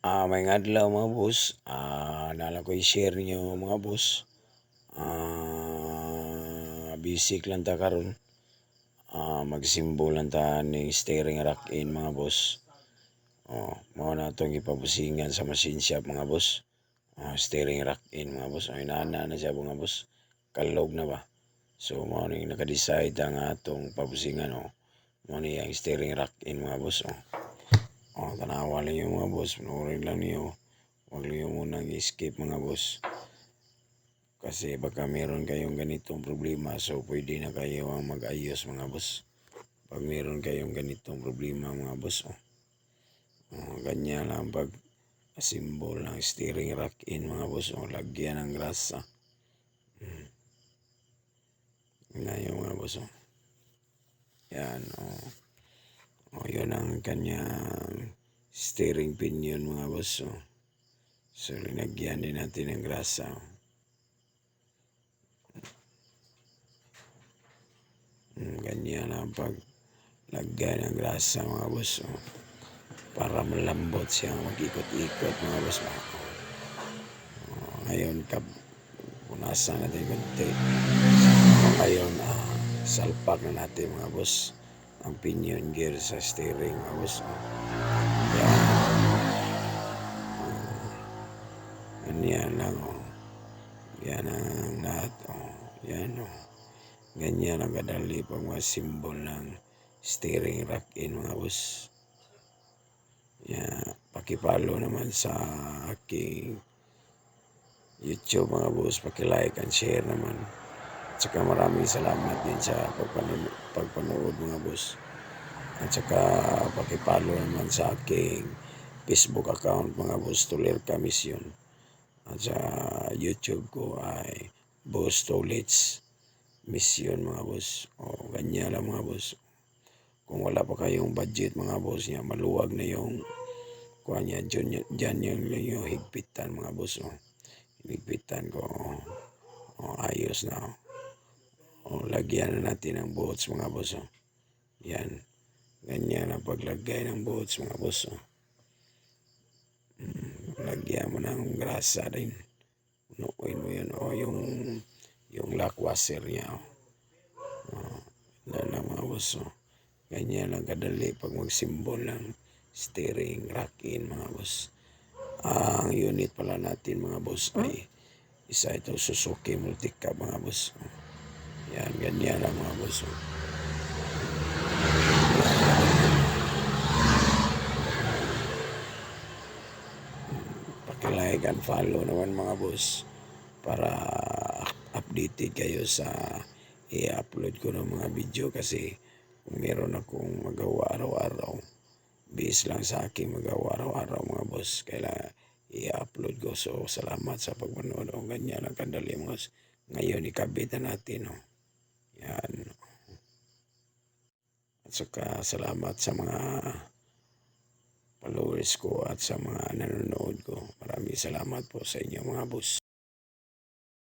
Maayong adlaw mga boss, nala ko i-share niyo mga boss, basic lang ta karon, magsimbo lang ta ning steering rack in mga boss. Mao na itong ipabusingan sa machine shop mga boss. Steering rack in mga boss, inana na siya mga boss, kalog na ba. So mao ning naka-decide ang atong pabusingan mao ni ang steering rack in mga boss. Tanawa lang yung mga boss, panoorin lang niyo. Huwag niyo munang i-skip mga boss. Kasi baka meron kayong ganitong problema, so pwede na kayo ang mag-ayos mga boss. Pag meron kayong ganitong problema mga boss, ganyan lang pag asimbol ng steering rack in mga boss, lagyan ng grasa. Ngayon mga boss, yan, yun ang kanyang steering pinion mga boss. So, linagyan din natin ng grasa. Ganyan ang paglagay ng grasa mga boss. Para malambot siya mag-ikot-ikot mga boss. Ngayon, punasan natin konti. Ngayon, salpak na natin mga boss ang pinion gear sa steering mga boss. Yan. Ganyan lang yan ang lahat yan ganyan ang kadali pag mga simbol ng steering rack in mga boss. Pakipalo naman sa aking YouTube mga boss, pakilike and share naman. At saka maraming salamat din sa pagpanood mga boss. At saka pakipalo naman sa aking Facebook account mga boss, Tulerca Mission. At sa YouTube ko ay Boss Tolits Mission mga boss. Ganyan lang mga boss. Kung wala pa kayong budget mga boss niya, maluwag na yung kuha niya, dyan yung higpitan mga boss. Higpitan ko, ayos na. Lagyan na natin ng bolts mga boss. Yan. Ganyan ang paglagay ng bolts mga boss. Lagyan mo ng grasa din. Punuin mo yun. Yung lock washer niya. Lang mga boss. Ganyan lang kadali pag magsimbol ng steering rack in mga boss. Ang unit pala natin mga boss ay isa ito Suzuki Multicab mga boss. Yan, ganyan lang mga boss. Like and follow naman mga boss para updated kayo sa i-upload ko ng mga video kasi kung meron akong magawa araw-araw base lang sa aking magawa araw-araw mga boss kailangan i-upload ko. So salamat sa pagmanood. Ganyan lang kadali mga boss. Ngayon ikabit na natin yan. At saka salamat sa mga followers ko at sa mga nanonood ko. Maraming salamat po sa inyo mga boss.